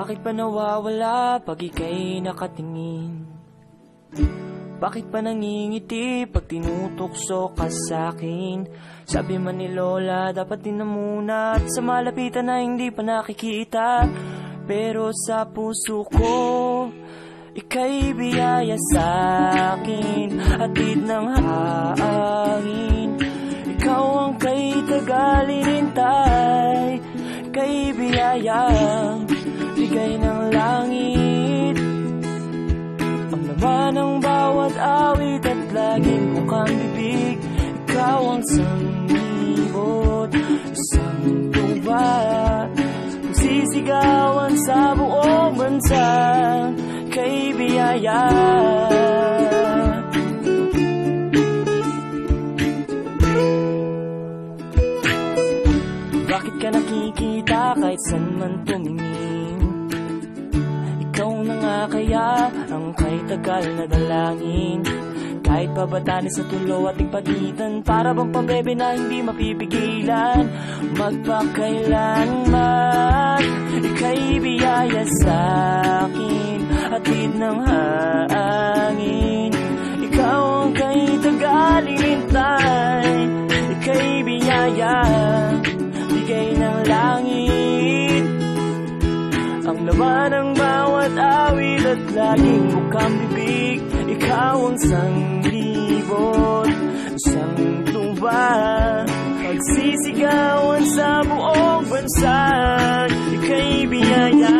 Bakit pa nawawala pag ika'y nakatingin? Bakit pa nangingiti pag tinutokso ka sa'kin? Sabi man ni Lola, dapat din na muna at sa malapitan na hindi pa nakikita. Pero sa puso ko, ika'y biyaya sa'kin, hatid ng hangin. Ikaw ang kay tagalintay, kay biyayang bigay ng langit. Ang laman ng bawat awit at laging mukhang bibig. Ikaw ang sanglibot, isang tuba, sisigawan sa buong bansa, kay biyaya. Bakit ka nakikita kahit saan man tumingin? Ikaw na nga kaya ang kay tagal na dalangin. Kahit pabatanin sa tulo at pagitan, para bang pabebe na hindi mapipigilan. Magpakailanman, ika'y biyaya sa'kin, hatid ng hangin. Ikaw ang kay tagalintay, ika'y biyaya, bigay ng langit. Ang laman ng bawat awit at laging mukhang bibig. Ikaw ang sanglibot, isang tuba, pagsisigawan sa buong bansa, ika'y biyaya.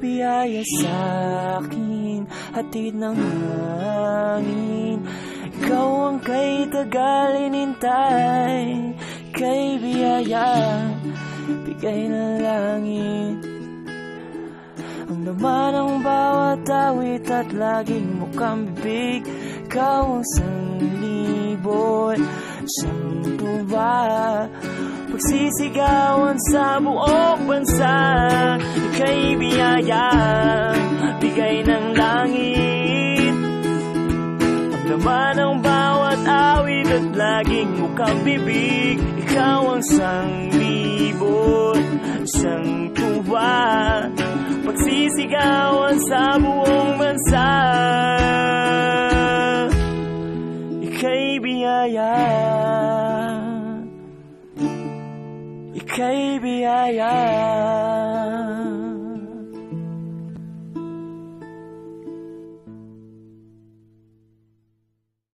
Biyaya sa'kin, hatid ng hangin. Ikaw ang kay tagalintay, kay biyaya, bigay ng langit. Ang laman ng bawat awit at laging mukhang bibig. Ikaw ang sanglibot, isang tuba, pagsisigawan sa buong bansa, ika'y biyaya, bigay ng langit. Ang laman ng bawat awit at laging mukhang bibig. Ikaw ang sanglibot, isang tuba, pagsisigawan sa buong bansa, ika'y biyaya, ika'y biyaya.